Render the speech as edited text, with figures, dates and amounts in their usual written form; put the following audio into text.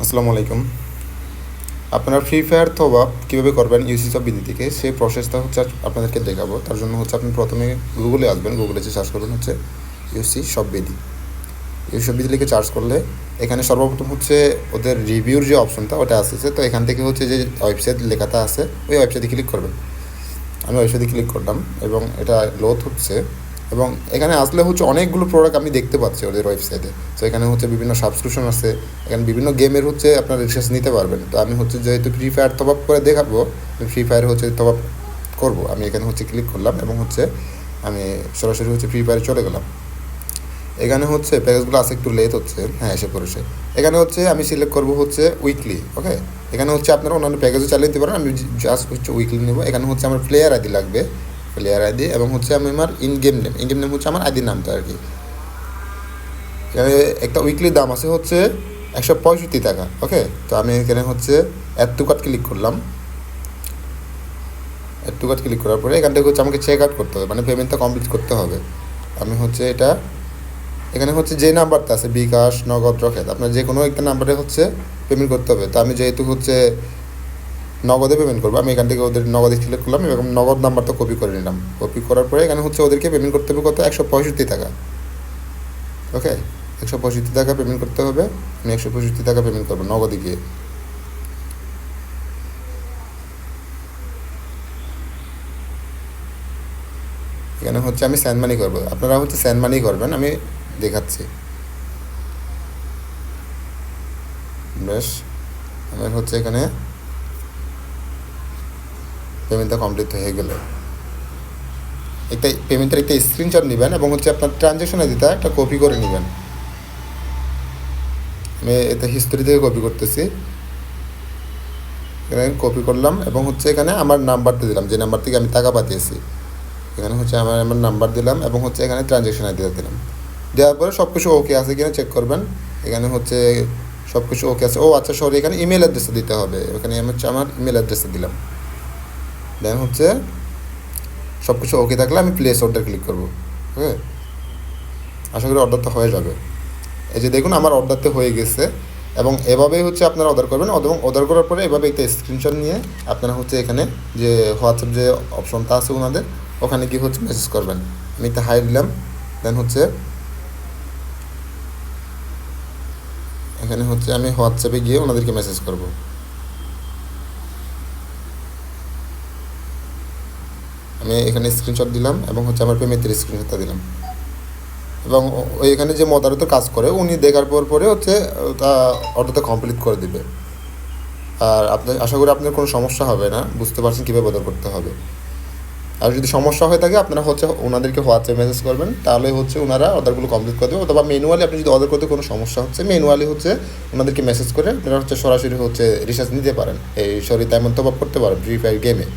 আসসালামু আলাইকুম। আপনারা ফ্রি ফায়ার থপ আপ কীভাবে করবেন ইউসি শপ বিডি থেকে সেই প্রসেসটা হচ্ছে আপনাদেরকে দেখাবো। তার জন্য হচ্ছে আপনি প্রথমে গুগলে আসবেন, গুগলে যে সার্চ করবেন হচ্ছে ইউসি শপ বিডি। ইউসি শপ বিডি লিখে সার্চ করলে এখানে সর্বপ্রথম হচ্ছে ওদের রিভিউর যে অপশনটা ওটা আসছে। তো এখান থেকে হচ্ছে যে ওয়েবসাইট লেখাটা আছে ওই ওয়েবসাইটে ক্লিক করবেন। আমি ওয়েবসাইটে ক্লিক করলাম এবং এটা লোড হচ্ছে এবং এখানে আসলে হচ্ছে অনেকগুলো প্রোডাক্ট আমি দেখতে পাচ্ছি ওদের ওয়েবসাইটে। তো এখানে হচ্ছে বিভিন্ন সাবস্ক্রিপশন আছে, এখানে বিভিন্ন গেমের হচ্ছে আপনার রিচার্জ নিতে পারবেন। তো আমি হচ্ছে যেহেতু ফ্রি ফায়ার টপ আপ করে দেখাবো, ফ্রি ফায়ার হচ্ছে টপ আপ করবো। আমি এখানে হচ্ছে ক্লিক করলাম এবং হচ্ছে আমি সরাসরি হচ্ছে ফ্রি ফায়ারে চলে গেলাম। এখানে হচ্ছে প্যাকেজগুলো আছে, একটু লেট হচ্ছে, হ্যাঁ এসে পড়েছে। এখানে হচ্ছে আমি সিলেক্ট করবো হচ্ছে উইকলি। ওকে, এখানে হচ্ছে আপনারা অন্যান্য প্যাকেজও চালিয়ে দিতে পারেন, আমি জাস্ট হচ্ছে উইকলি নেব। এখানে হচ্ছে আমার প্লেয়ার আইডি লাগবে, প্লেয়ার আইডি, এবং হচ্ছে আমি আমার ইন গেম নেম হচ্ছে আমার আইডির নামটা আর কি। এখানে একটা উইকলির দাম আছে হচ্ছে 165 টাকা। ওকে, তো আমি এখানে হচ্ছে অ্যাড টু কার্ট ক্লিক করলাম। অ্যাড টু কার্ট ক্লিক করার পরে এখান থেকে হচ্ছে আমাকে চেক আউট করতে হবে, মানে পেমেন্টটা কমপ্লিট করতে হবে। আমি হচ্ছে এটা এখানে হচ্ছে যে নাম্বারটা আছে বিকাশ, নগদ, রকেট, আপনার যে কোনো একটা নাম্বারে হচ্ছে পেমেন্ট করতে হবে। তো আমি যেহেতু হচ্ছে নগদে পেমেন্ট করবো, আমি এখান থেকে ওদের নগদে সিলেক্ট করলাম এবং নগদ নাম্বারটা কপি করে নিলাম। কপি করার পরে এখানে হচ্ছে ওদেরকে পেমেন্ট করতে হবে কত, 165 টাকা। ওকে, 165 টাকা পেমেন্ট করতে হবে। আমি 165 টাকা পেমেন্ট করবো নগদে গিয়ে। এখানে হচ্ছে আমি স্যান্ড মানি করবো, আপনারা হচ্ছে স্যান্ড মানি করবেন, আমি দেখাচ্ছি। বেশ, আমার হচ্ছে এখানে পেমেন্টটা কমপ্লিট হয়ে গেল। একটা পেমেন্টের একটা স্ক্রিনশট নেবেন এবং হচ্ছে আপনার ট্রানজ্যাকশন আইডিটা একটা কপি করে নেবেন। আমি এটা হিস্টোরি থেকে কপি করতেছি। এখানে কপি করলাম এবং হচ্ছে এখানে আমার নাম্বারটা দিলাম, যে নাম্বার থেকে আমি টাকা পাঠিয়েছি। এখানে হচ্ছে আমার নাম্বার দিলাম এবং হচ্ছে এখানে ট্রানজ্যাকশন আইডিটা দিলাম। দেওয়ার পরে সব কিছু ওকে আছে কিনা চেক করবেন। এখানে হচ্ছে সব কিছু ওকে আছে। ও আচ্ছা, সরি, এখানে ইমেল অ্যাড্রেসটা দিতে হবে। এখানে আমি হচ্ছে আমার ইমেল অ্যাড্রেসটা দিলাম। দেন হচ্ছে সব কিছু ওকে থাকলে আমি প্লেস অর্ডার ক্লিক করবো। ওকে, আশা করি অর্ডারটা হয়ে যাবে। এই যে দেখুন আমার অর্ডারটা হয়ে গেছে এবং এভাবেই হচ্ছে আপনারা অর্ডার করবেন। এবং অর্ডার করার পরে এভাবে একটা স্ক্রিনশট নিয়ে আপনারা হচ্ছে এখানে যে হোয়াটসঅ্যাপ যে অপশনটা আছে ওনাদের, ওখানে গিয়ে হচ্ছে মেসেজ করবেন। আমি একটা হাই দিলাম। দেন হচ্ছে এখানে হচ্ছে আমি হোয়াটসঅ্যাপে গিয়ে ওনাদেরকে মেসেজ করব। আমি এখানে স্ক্রিনশট দিলাম এবং হচ্ছে আমার পেমেন্টের স্ক্রিনশটটা দিলাম এবং ওই এখানে যে মদারত কাজ করে উনি দেখার পরে হচ্ছে তা অর্ডারটা কমপ্লিট করে দিবে। আর আপনার আশা করি আপনার কোনো সমস্যা হবে না, বুঝতে পারছেন কীভাবে অর্ডার করতে হবে। আর যদি সমস্যা হয়ে থাকে আপনারা হচ্ছে ওনাদেরকে হোয়াটসঅ্যাপ মেসেজ করবেন, তাহলে হচ্ছে ওনারা অর্ডারগুলো কমপ্লিট করে দেবে। অথবা ম্যানুয়ালি আপনি যদি অর্ডার করতে কোনো সমস্যা হচ্ছে, ম্যানুয়ালি হচ্ছে ওনাদেরকে মেসেজ করে আপনারা হচ্ছে সরাসরি হচ্ছে রিচার্জ নিতে পারেন, এই সরি তেমন টপ আপ করতে পারেন ফ্রি ফায়ার গেমে।